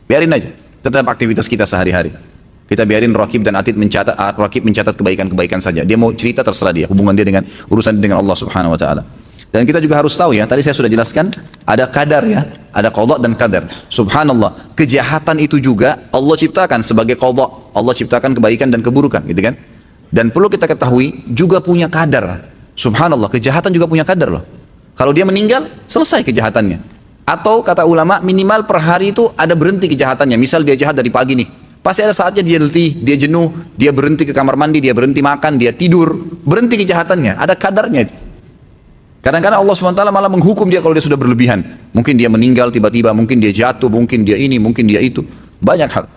biarin aja, tetap aktivitas kita sehari-hari. Kita biarin Raqib dan Atid mencatat kebaikan-kebaikan saja. Dia mau cerita terserah dia, hubungan dia dengan urusan dengan Allah Subhanahu Wa Taala. Dan kita juga harus tahu ya, tadi saya sudah jelaskan, ada kadar ya, ada qada dan kadar. Subhanallah, kejahatan itu juga Allah ciptakan sebagai qada. Allah ciptakan kebaikan dan keburukan, gitu kan. Dan perlu kita ketahui, juga punya kadar. Subhanallah, kejahatan juga punya kadar loh. Kalau dia meninggal, selesai kejahatannya. Atau kata ulama, minimal per hari itu ada berhenti kejahatannya. Misal dia jahat dari pagi nih, pasti ada saatnya dia letih, dia jenuh, dia berhenti ke kamar mandi, dia berhenti makan, dia tidur, berhenti kejahatannya, ada kadarnya. Kadang-kadang Allah SWT malah menghukum dia kalau dia sudah berlebihan. Mungkin dia meninggal tiba-tiba, mungkin dia jatuh, mungkin dia ini, mungkin dia itu. Banyak hal.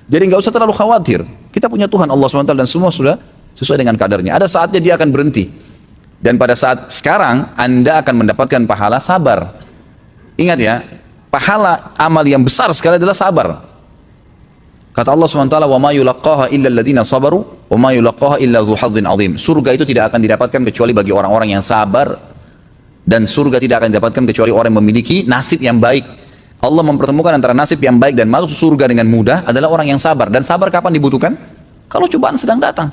Jadi nggak usah terlalu khawatir. Kita punya Tuhan Allah SWT dan semua sudah sesuai dengan kadarnya. Ada saatnya dia akan berhenti. Dan pada saat sekarang, Anda akan mendapatkan pahala sabar. Ingat ya, pahala amal yang besar sekali adalah sabar. Kata Allah SWT, وَمَا يُلَقَّاهَا إِلَّا الَّذِينَ صَبَرُوا وَمَا يُلَقَّاهَا إِلَّا ذُو حَظٍّ عَظِيمٍ. Surga itu tidak akan didapatkan kecuali bagi orang-orang yang sabar. Dan surga tidak akan didapatkan kecuali orang yang memiliki nasib yang baik. Allah mempertemukan antara nasib yang baik dan masuk surga dengan mudah adalah orang yang sabar. Dan sabar kapan dibutuhkan? Kalau cobaan sedang datang.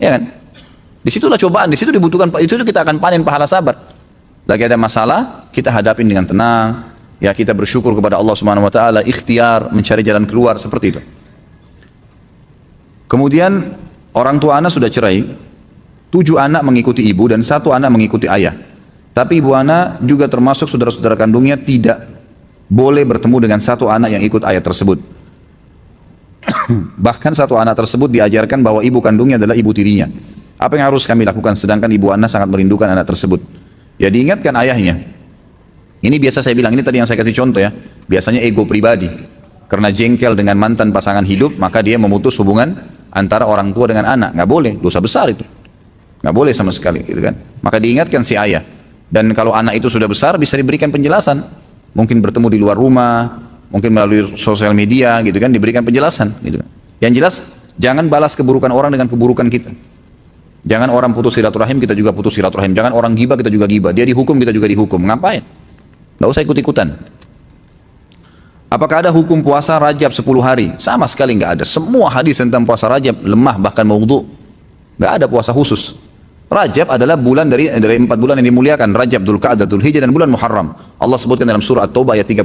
Ya kan? Disitulah cobaan, disitu dibutuhkan, itu kita akan panen pahala sabar. Lagi ada masalah, kita hadapin dengan tenang. Ya, kita bersyukur kepada Allah Subhanahu Wa Taala, ikhtiar, mencari jalan keluar, seperti itu. Kemudian orang tua anak sudah cerai, 7 anak mengikuti ibu dan 1 anak mengikuti ayah. Tapi ibu anak juga termasuk saudara-saudara kandungnya tidak boleh bertemu dengan 1 anak yang ikut ayah tersebut. Bahkan 1 anak tersebut diajarkan bahwa ibu kandungnya adalah ibu tirinya. Apa yang harus kami lakukan sedangkan ibu anak sangat merindukan anak tersebut? Ya, diingatkan ayahnya. Ini biasa saya bilang, ini tadi yang saya kasih contoh ya. Biasanya ego pribadi. Karena jengkel dengan mantan pasangan hidup, maka dia memutus hubungan antara orang tua dengan anak. Nggak boleh, dosa besar itu. Nggak boleh sama sekali, gitu kan. Maka diingatkan si ayah. Dan kalau anak itu sudah besar, bisa diberikan penjelasan. Mungkin bertemu di luar rumah, mungkin melalui sosial media, gitu kan, diberikan penjelasan. Gitu kan. Yang jelas, jangan balas keburukan orang dengan keburukan kita. Jangan orang putus silaturahim, kita juga putus silaturahim. Jangan orang gibah, kita juga gibah. Dia dihukum, kita juga dihukum. Ngapain? Nggak usah ikut-ikutan. Apakah ada hukum puasa Rajab 10 hari? Sama sekali nggak ada. Semua hadis tentang puasa Rajab lemah, bahkan maudhu. Nggak ada puasa khusus. Rajab adalah bulan dari 4 bulan yang dimuliakan. Rajab, Dzulqa'dah, Dzulhijjah, dan bulan Muharram. Allah sebutkan dalam surah At-Taubah ayat 36.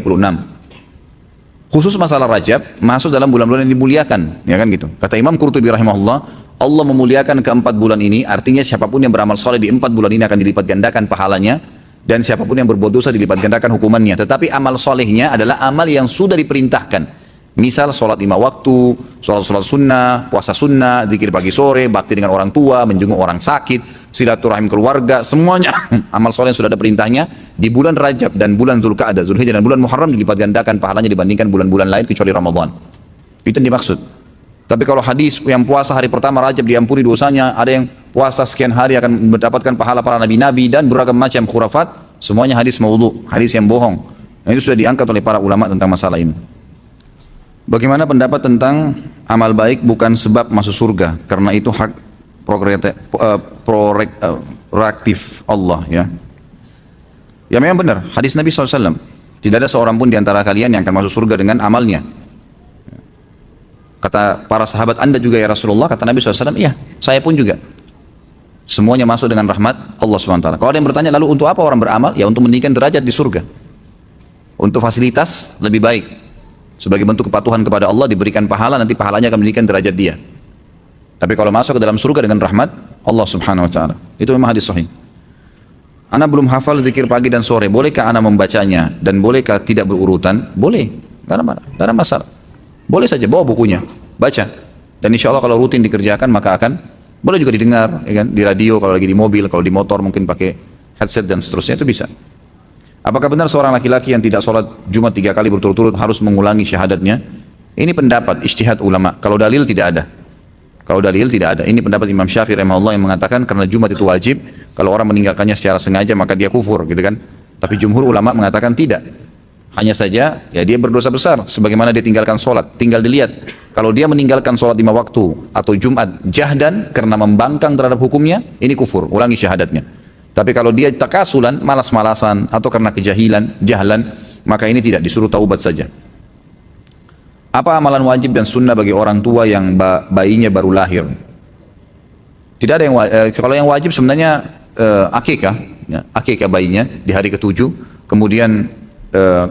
Khusus masalah Rajab masuk dalam bulan-bulan yang dimuliakan, ya kan gitu. Kata Imam Qurtubi rahimahullah, Allah memuliakan ke-4 bulan ini, artinya siapapun yang beramal soleh di 4 bulan ini akan dilipat gandakan pahalanya, dan siapapun yang berbuat dosa dilipat gandakan hukumannya. Tetapi amal solehnya adalah amal yang sudah diperintahkan. Misal sholat 5 waktu, sholat sunnah, puasa sunnah, zikir pagi sore, bakti dengan orang tua, menjenguk orang sakit, silaturahim keluarga, semuanya amal soleh yang sudah ada perintahnya di bulan Rajab dan bulan Dzulqa'dah, Dzulhijjah dan bulan Muharram dilipat gandakan pahalanya dibandingkan bulan-bulan lain kecuali Ramadan. Itu yang dimaksud. Tapi kalau hadis yang puasa hari pertama Rajab diampuni dosanya, ada yang puasa sekian hari akan mendapatkan pahala para nabi-nabi dan beragam macam khurafat, semuanya hadis maudhu, hadis yang bohong. Nah, itu sudah diangkat oleh para ulama tentang masalah ini. Bagaimana pendapat tentang amal baik bukan sebab masuk surga, karena itu hak proaktif Allah, ya. Ya memang benar, hadis Nabi SAW, tidak ada seorang pun di antara kalian yang akan masuk surga dengan amalnya. Kata para sahabat, Anda juga ya Rasulullah? Kata Nabi SAW, iya, saya pun juga. Semuanya masuk dengan rahmat Allah SWT. Kalau ada yang bertanya, lalu untuk apa orang beramal? Ya untuk meninggikan derajat di surga. Untuk fasilitas lebih baik. Sebagai bentuk kepatuhan kepada Allah diberikan pahala, nanti pahalanya akan meninggikan derajat dia. Tapi kalau masuk ke dalam surga dengan rahmat Allah Subhanahu wa taala, itu memang hadis sahih. Ana belum hafal zikir pagi dan sore, bolehkah ana membacanya dan bolehkah tidak berurutan? Boleh, enggak ada masalah. Boleh saja bawa bukunya, baca. Dan insya Allah kalau rutin dikerjakan maka akan boleh juga didengar, ya kan? Di radio kalau lagi di mobil, kalau di motor mungkin pakai headset dan seterusnya itu bisa. Apakah benar seorang laki-laki yang tidak sholat Jumat 3 kali berturut-turut harus mengulangi syahadatnya? Ini pendapat ijtihad ulama. Kalau dalil tidak ada. Kalau dalil tidak ada. Ini pendapat Imam Syafi'i rahimahullah yang mengatakan karena Jumat itu wajib, kalau orang meninggalkannya secara sengaja maka dia kufur, gitu kan? Tapi jumhur ulama mengatakan tidak. Hanya saja ya dia berdosa besar sebagaimana dia tinggalkan sholat. Tinggal dilihat. Kalau dia meninggalkan sholat 5 waktu atau Jumat jahdan karena membangkang terhadap hukumnya, ini kufur. Ulangi syahadatnya. Tapi kalau dia takasulan, malas-malasan atau karena jahalan, maka ini tidak, disuruh taubat saja. Apa amalan wajib dan sunnah bagi orang tua yang bayinya baru lahir? Tidak ada yang kalau yang wajib sebenarnya akikah, ya, akikah bayinya di hari ke-7. Kemudian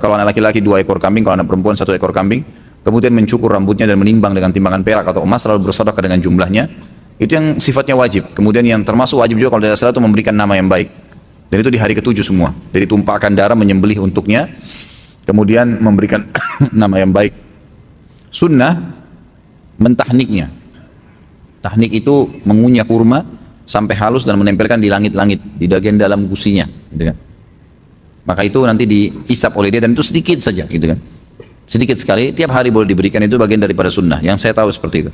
kalau anak laki-laki 2 ekor kambing, kalau anak perempuan 1 ekor kambing. Kemudian mencukur rambutnya dan menimbang dengan timbangan perak atau emas, lalu bersedekah dengan jumlahnya. Itu yang sifatnya wajib. Kemudian yang termasuk wajib juga kalau tidak salah itu memberikan nama yang baik. Dan itu di hari ke-7 semua. Jadi tumpahkan darah, menyembelih untuknya, kemudian memberikan nama yang baik. Sunnah mentahniknya. Tahnik itu mengunyah kurma sampai halus dan menempelkan di langit-langit, di bagian dalam gusinya, gitu kan. Maka itu nanti diisap oleh dia dan itu sedikit saja, gitu kan. Sedikit sekali, tiap hari boleh diberikan, itu bagian daripada sunnah. Yang saya tahu seperti itu.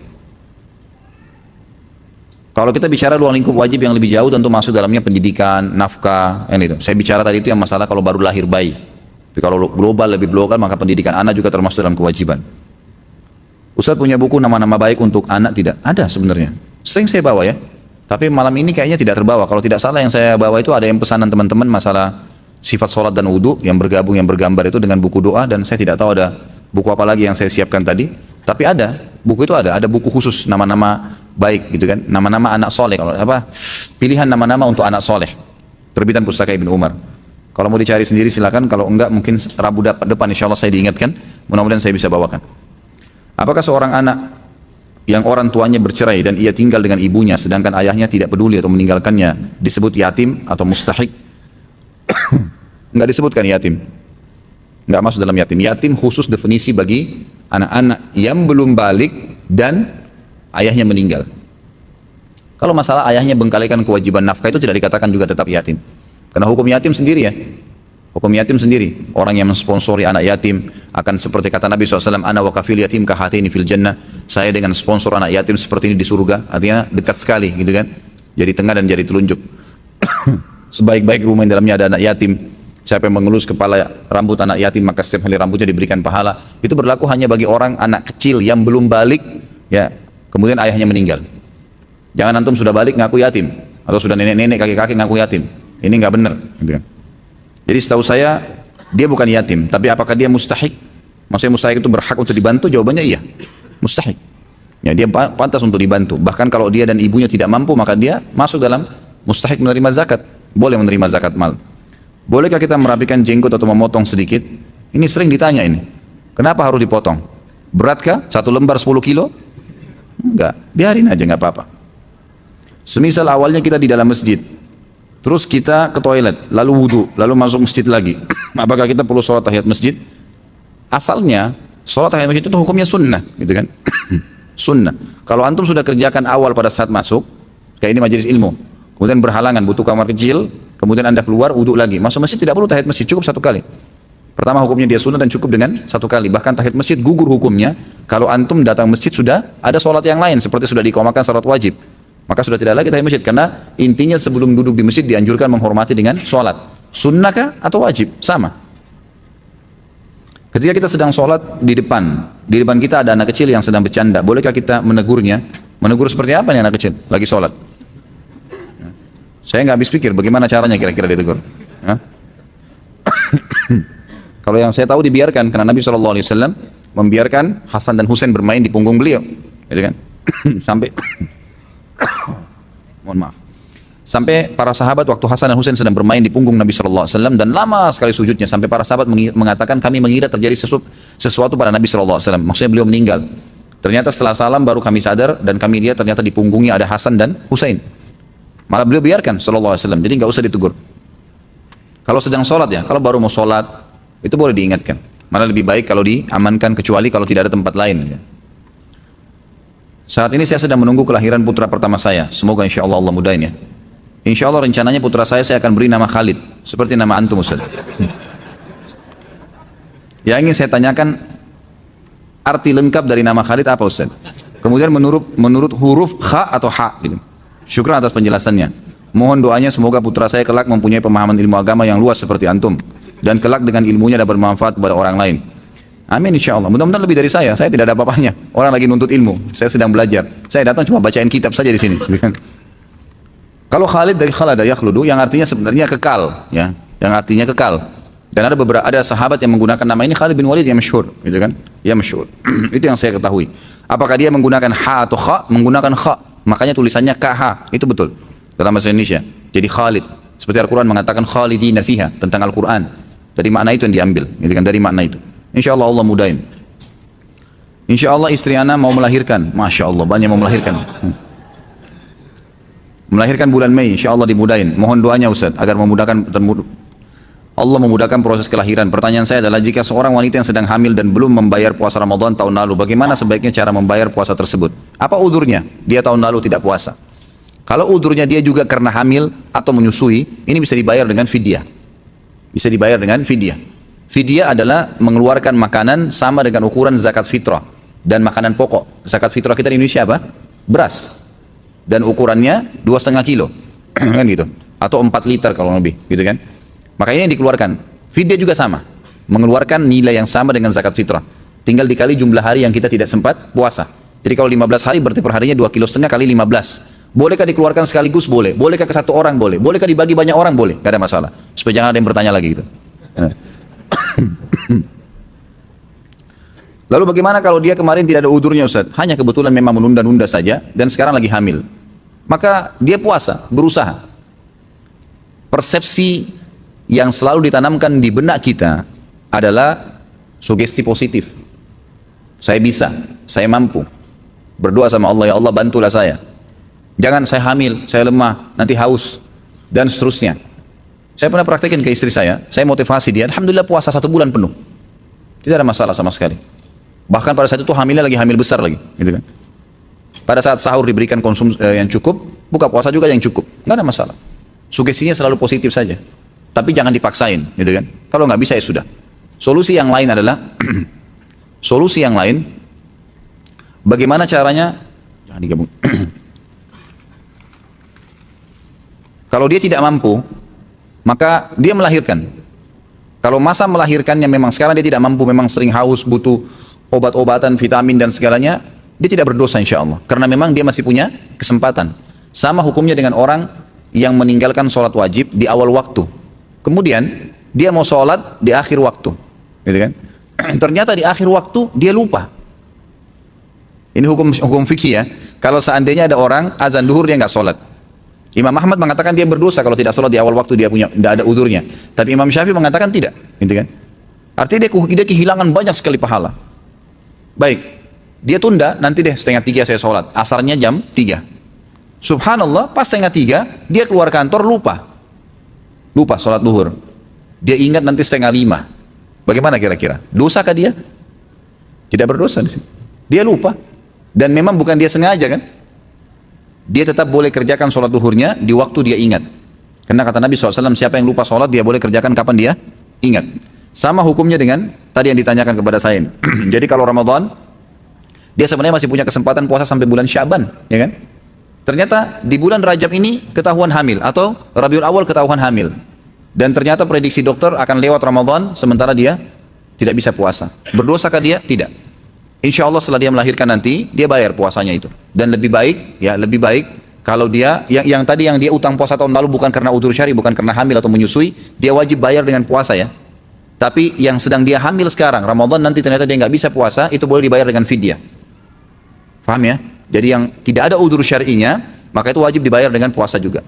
Kalau kita bicara ruang lingkup wajib yang lebih jauh, tentu masuk dalamnya pendidikan, nafkah, yang itu. Saya bicara tadi itu yang masalah kalau baru lahir bayi. Tapi kalau global, lebih global, maka pendidikan anak juga termasuk dalam kewajiban. Ustaz punya buku nama-nama baik untuk anak? Tidak ada sebenarnya. Sering saya bawa ya. Tapi malam ini kayaknya tidak terbawa. Kalau tidak salah yang saya bawa itu ada yang pesanan teman-teman masalah sifat sholat dan wudhu yang bergabung, yang bergambar itu dengan buku doa, dan saya tidak tahu ada buku apa lagi yang saya siapkan tadi. Tapi ada, buku itu ada buku khusus nama-nama baik gitu kan, nama-nama anak soleh, kalau apa pilihan nama-nama untuk anak soleh, terbitan Pustaka Ibnu Umar. Kalau mau dicari sendiri silakan, kalau enggak mungkin Rabu depan insya Allah saya diingatkan, mudah-mudahan saya bisa bawakan. Apakah seorang anak yang orang tuanya bercerai dan ia tinggal dengan ibunya sedangkan ayahnya tidak peduli atau meninggalkannya disebut yatim atau mustahik? Enggak disebutkan yatim, enggak masuk dalam yatim. Yatim khusus definisi bagi anak-anak yang belum balik dan ayahnya meninggal. Kalau masalah ayahnya bengkalikan kewajiban nafkah itu tidak dikatakan juga tetap yatim. Karena hukum yatim sendiri ya. Hukum yatim sendiri. Orang yang mensponsori anak yatim akan seperti kata Nabi SAW, ana wa kafil yatim kahatini fil jannah. saya dengan sponsor anak yatim seperti ini di surga, artinya dekat sekali gitu kan, jari tengah dan jari telunjuk. Sebaik-baik rumah yang dalamnya ada anak yatim, siapa yang mengelus kepala rambut anak yatim maka setiap hari rambutnya diberikan pahala. Itu berlaku hanya bagi orang anak kecil yang belum balik, ya, kemudian ayahnya meninggal. Jangan antum sudah balik ngaku yatim, atau sudah nenek-nenek kakek-kakek ngaku yatim. Ini nggak benar gitu kan. Jadi setahu saya dia bukan yatim, tapi apakah dia mustahik? Maksudnya mustahik itu berhak untuk dibantu? Jawabannya iya, mustahik. Ya, dia pantas untuk dibantu. Bahkan kalau dia dan ibunya tidak mampu, maka dia masuk dalam mustahik menerima zakat. Boleh menerima zakat mal. Bolehkah kita merapikan jenggot atau memotong sedikit? Ini sering ditanya ini. Kenapa harus dipotong? Beratkah? 1 lembar 10 kilo? Enggak, biarin aja, nggak apa-apa. Semisal awalnya kita di dalam masjid, terus kita ke toilet, lalu wudhu, lalu masuk masjid lagi. Apakah kita perlu sholat tahiyat masjid? Asalnya, sholat tahiyat masjid itu hukumnya sunnah, gitu kan? Sunnah. Kalau antum sudah kerjakan awal pada saat masuk, kayak ini majelis ilmu, kemudian berhalangan, butuh kamar kecil, kemudian anda keluar, wudhu lagi. Masuk masjid tidak perlu tahiyat masjid, cukup 1 kali. Pertama hukumnya dia sunnah dan cukup dengan 1 kali. Bahkan tahiyat masjid gugur hukumnya, kalau antum datang masjid sudah ada sholat yang lain, seperti sudah diqomahkan sholat wajib. Maka sudah tidak lagi tahiyat masjid, karena intinya sebelum duduk di masjid dianjurkan menghormati dengan sholat. Sunnahkah atau wajib? Sama. Ketika kita sedang sholat di depan kita ada anak kecil yang sedang bercanda, bolehkah kita menegurnya? Menegur seperti apa nih anak kecil? Lagi sholat. Saya nggak habis pikir bagaimana caranya kira-kira ditegur. Kalau yang saya tahu dibiarkan, karena Nabi SAW membiarkan Hasan dan Husain bermain di punggung beliau, gitu kan? Sampai mohon maaf, sampai para sahabat waktu Hasan dan Husain sedang bermain di punggung Nabi SAW, dan lama sekali sujudnya, sampai para sahabat mengatakan kami mengira terjadi sesuatu pada Nabi SAW, maksudnya beliau meninggal. Ternyata setelah salam baru kami sadar, dan kami lihat ternyata di punggungnya ada Hasan dan Husain. Malah beliau biarkan SAW, jadi nggak usah ditegur. Kalau sedang sholat ya, kalau baru mau sholat itu boleh diingatkan. Malah lebih baik kalau diamankan, kecuali kalau tidak ada tempat lain ya. Saat ini saya sedang menunggu kelahiran putra pertama saya. Semoga insya Allah Allah mudahin ya. Insya Allah rencananya putra saya akan beri nama Khalid, seperti nama antum Ustaz. Yang ingin saya tanyakan, arti lengkap dari nama Khalid apa Ustaz? Kemudian menurut huruf kha atau ha gitu. Syukran atas penjelasannya. Mohon doanya semoga putra saya kelak mempunyai pemahaman ilmu agama yang luas seperti antum, dan kelak dengan ilmunya dapat bermanfaat kepada orang lain. Amin insya Allah. Mudah-mudahan lebih dari saya tidak ada apa-apanya. Orang lagi nuntut ilmu, saya sedang belajar. Saya datang cuma bacain kitab saja di sini. Kalau Khalid dari khalada yakhludu, yang artinya sebenarnya kekal, ya, yang artinya kekal. Dan ada sahabat yang menggunakan nama ini, Khalid bin Walid yang masyhur, gitu kan? Ya masyhur. Itu yang saya ketahui. Apakah dia menggunakan ha atau kha? Menggunakan kha. Makanya tulisannya KH, itu betul dalam bahasa Indonesia. Jadi Khalid, seperti Al-Quran mengatakan khalidina fiha tentang Al-Quran. Dari makna itu yang diambil, gitu kan? Dari makna itu. Insya Allah Allah mudahin. Insya Allah istri ana mau melahirkan. Masya Allah banyak mau melahirkan. Melahirkan bulan Mei, insya Allah dimudahin. Mohon doanya Ustaz agar Allah memudahkan proses kelahiran. Pertanyaan saya adalah, jika seorang wanita yang sedang hamil dan belum membayar puasa Ramadan tahun lalu, bagaimana sebaiknya cara membayar puasa tersebut? Apa udurnya? Dia tahun lalu tidak puasa. Kalau udurnya dia juga karena hamil atau menyusui, ini bisa dibayar dengan fidyah. Bisa dibayar dengan fidyah. Fidyah adalah mengeluarkan makanan sama dengan ukuran zakat fitrah dan makanan pokok. Zakat fitrah kita di Indonesia apa? Beras. Dan ukurannya 2,5 kilo. Kan gitu. Atau 4 liter kalau lebih, gitu kan? Makanya yang dikeluarkan. Fidyah juga sama. Mengeluarkan nilai yang sama dengan zakat fitrah. Tinggal dikali jumlah hari yang kita tidak sempat puasa. Jadi kalau 15 hari berarti perharinya 2,5 kilo kali 15. Bolehkah dikeluarkan sekaligus? Boleh. Bolehkah ke satu orang? Boleh. Bolehkah dibagi banyak orang? Boleh. Gak ada masalah. Supaya jangan ada yang bertanya lagi gitu. Lalu bagaimana kalau dia kemarin tidak ada udurnya Ustaz? Hanya kebetulan memang menunda-nunda saja dan sekarang lagi hamil. Maka dia puasa, berusaha. Persepsi yang selalu ditanamkan di benak kita adalah sugesti positif. Saya bisa, saya mampu. Berdoa sama Allah, ya Allah bantulah saya. Jangan saya hamil, saya lemah, nanti haus, dan seterusnya. Saya pernah praktekin ke istri saya motivasi dia, alhamdulillah puasa 1 bulan penuh. Tidak ada masalah sama sekali. Bahkan pada saat itu hamilnya lagi hamil besar lagi, gitu kan. Pada saat sahur diberikan konsumsi yang cukup, buka puasa juga yang cukup, nggak ada masalah. Sugestinya selalu positif saja. Tapi jangan dipaksain, gitu kan. Kalau nggak bisa ya sudah. Solusi yang lain adalah, solusi yang lain Bagaimana caranya? Jangan digabung. Kalau dia tidak mampu, maka dia melahirkan. Kalau masa melahirkannya memang sekarang dia tidak mampu, memang sering haus, butuh obat-obatan, vitamin dan segalanya, dia tidak berdosa insya Allah. Karena memang dia masih punya kesempatan. Sama hukumnya dengan orang yang meninggalkan sholat wajib di awal waktu. Kemudian dia mau sholat di akhir waktu. Gitu kan? Ternyata di akhir waktu dia lupa. Ini hukum fikih ya. Kalau seandainya ada orang azan duhur dia nggak sholat. Imam Ahmad mengatakan dia berdosa kalau tidak sholat di awal waktu, dia punya tidak ada udurnya. Tapi Imam Syafi'i mengatakan tidak, gitu kan? Artinya dia kehilangan banyak sekali pahala. Baik, dia tunda, nanti deh 2:30 saya sholat. Asarnya jam 3. Subhanallah, pas 2:30 dia keluar kantor lupa sholat duhur. Dia ingat nanti 4:30. Bagaimana kira-kira? Dosakah dia? Tidak berdosa di sini. Dia lupa, dan memang bukan dia sengaja kan? Dia tetap boleh kerjakan sholat duhurnya di waktu dia ingat. Karena kata Nabi SAW, siapa yang lupa sholat, dia boleh kerjakan kapan dia ingat. Sama hukumnya dengan tadi yang ditanyakan kepada saya. Jadi kalau Ramadan, dia sebenarnya masih punya kesempatan puasa sampai bulan Syaban, ya kan? Ternyata di bulan Rajab ini ketahuan hamil, atau Rabiul Awal ketahuan hamil. Dan ternyata prediksi dokter akan lewat Ramadan, sementara dia tidak bisa puasa. Berdosakah dia? Tidak. Insya Allah setelah dia melahirkan nanti, dia bayar puasanya itu. Dan lebih baik kalau dia, yang tadi yang dia utang puasa tahun lalu bukan karena udzur syar'i, bukan karena hamil atau menyusui, dia wajib bayar dengan puasa ya. Tapi yang sedang dia hamil sekarang, Ramadan nanti ternyata dia nggak bisa puasa, itu boleh dibayar dengan fidyah. Paham ya? Jadi yang tidak ada udzur syar'inya, maka itu wajib dibayar dengan puasa juga.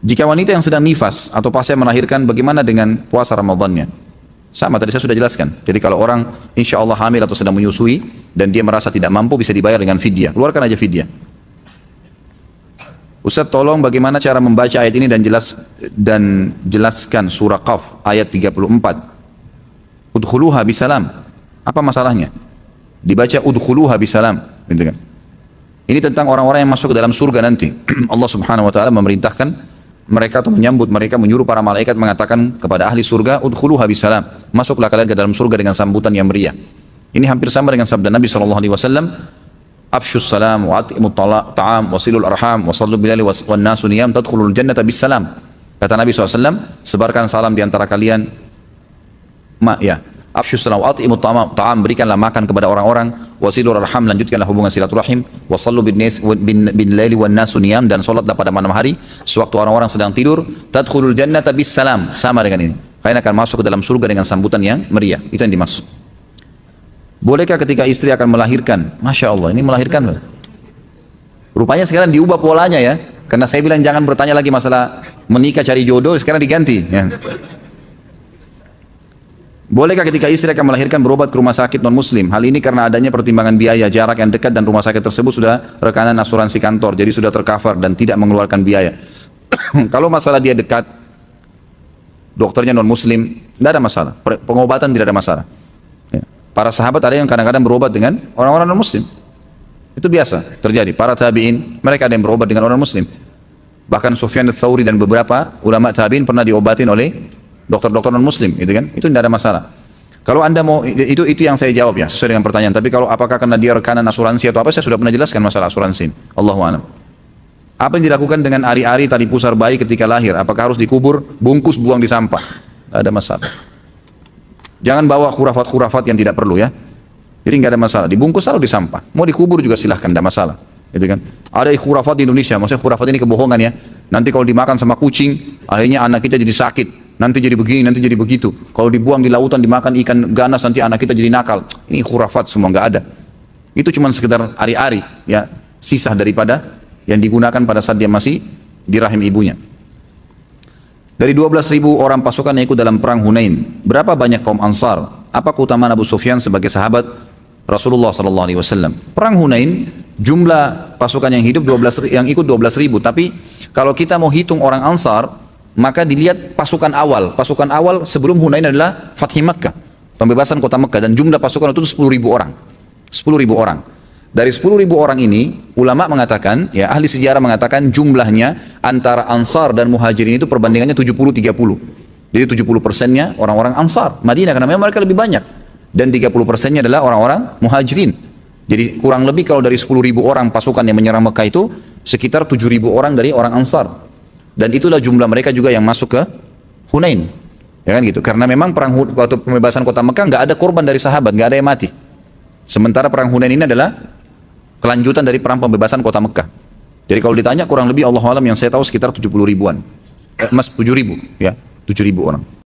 Jika wanita yang sedang nifas atau pasca melahirkan, bagaimana dengan puasa Ramadannya? Sama tadi saya sudah jelaskan. Jadi kalau orang insya Allah hamil atau sedang menyusui dan dia merasa tidak mampu, bisa dibayar dengan fidyah. Keluarkan aja fidyah. Ustaz, tolong bagaimana cara membaca ayat ini dan jelaskan surah Qaf ayat 34. Udkhuluha bisalam. Apa masalahnya? Dibaca udkhuluha bisalam, gitu kan? Ini tentang orang-orang yang masuk ke dalam surga nanti. Allah Subhanahu wa taala memerintahkan mereka atau menyambut mereka, menyuruh para malaikat mengatakan kepada ahli surga, udkhuluha bisalam, masuklah kalian ke dalam surga dengan sambutan yang meriah. Ini hampir sama dengan sabda Nabi SAW, afshus salam wa at'imut ta'am wa silul arham wa sallu bilali wan nasu niyam tadkhulul jannata bisalam. Kata Nabi SAW, sebarkan salam di antara kalian, afshus salam wa at'imut ta'am, berikanlah makan kepada orang-orang, wasilur arham, lanjutkanlah hubungan silaturahim, wasallu bin laili wan nasu niyam, dan salatlah pada malam hari sewaktu orang-orang sedang tidur, tadkhulul jannata bis salam, sama dengan ini. Kalian akan masuk ke dalam surga dengan sambutan yang meriah. Itu yang dimaksud. Bolehkah ketika istri akan melahirkan? Masya Allah, ini melahirkan. Rupanya sekarang diubah polanya ya. Karena saya bilang jangan bertanya lagi masalah menikah cari jodoh, sekarang diganti ya. Bolehkah ketika istri akan melahirkan berobat ke rumah sakit non-muslim? Hal ini karena adanya pertimbangan biaya, jarak yang dekat, dan rumah sakit tersebut sudah rekanan asuransi kantor, jadi sudah tercover dan tidak mengeluarkan biaya. Kalau masalah dia dekat, dokternya non-muslim, tidak ada masalah. Pengobatan tidak ada masalah. Ya. Para sahabat ada yang kadang-kadang berobat dengan orang-orang non-muslim. Itu biasa terjadi. Para tabi'in, mereka ada yang berobat dengan orang muslim. Bahkan Sufyan ats-Tsauri dan beberapa ulama tabi'in pernah diobatin oleh dokter-dokter non-muslim, gitu kan? Itu tidak ada masalah. Kalau Anda mau, itu yang saya jawab ya, sesuai dengan pertanyaan. Tapi kalau apakah karena dia rekanan asuransi atau apa, saya sudah pernah jelaskan masalah asuransi. Allahu a'lam. Apa yang dilakukan dengan ari-ari tali pusar bayi ketika lahir? Apakah harus dikubur, bungkus, buang di sampah? Tidak ada masalah. Jangan bawa khurafat-khurafat yang tidak perlu ya. Jadi nggak ada masalah. Dibungkus taruh di sampah. Mau dikubur juga silahkan, tidak masalah. Gitu kan? Ada khurafat di Indonesia. Maksudnya khurafat ini kebohongan ya. Nanti kalau dimakan sama kucing, akhirnya anak kita jadi sakit. Nanti jadi begini, nanti jadi begitu. Kalau dibuang di lautan, dimakan ikan ganas, nanti anak kita jadi nakal. Ini khurafat semua, nggak ada. Itu cuma sekedar ari-ari, ya, sisa daripada yang digunakan pada saat dia masih di rahim ibunya. Dari 12.000 orang pasukan yang ikut dalam perang Hunain, berapa banyak kaum Ansar? Apa keutamaan Abu Sufyan sebagai sahabat Rasulullah SAW? Perang Hunain, jumlah pasukan yang hidup 12, yang ikut 12.000. Tapi kalau kita mau hitung orang Ansar, maka dilihat pasukan awal. Pasukan awal sebelum Hunain adalah Fathi Makkah, pembebasan kota Makkah, dan jumlah pasukan itu 10.000 orang. 10.000 orang. Dari 10.000 orang ini, ulama mengatakan, ya ahli sejarah mengatakan jumlahnya antara Ansar dan Muhajirin itu perbandingannya 70-30. Jadi 70%-nya orang-orang Ansar Madinah, karena memang mereka lebih banyak. Dan 30%-nya adalah orang-orang Muhajirin. Jadi kurang lebih kalau dari 10.000 orang pasukan yang menyerang Mekah itu, sekitar 7.000 orang dari orang Ansar. Dan itulah jumlah mereka juga yang masuk ke Hunain. Ya kan gitu. Karena memang waktu pembebasan kota Mekah nggak ada korban dari sahabat, nggak ada yang mati. Sementara perang Hunain ini adalah kelanjutan dari perang pembebasan kota Mekah. Jadi kalau ditanya kurang lebih Allah alam yang saya tahu sekitar 70 ribuan. 7.000 ya, 7.000 orang.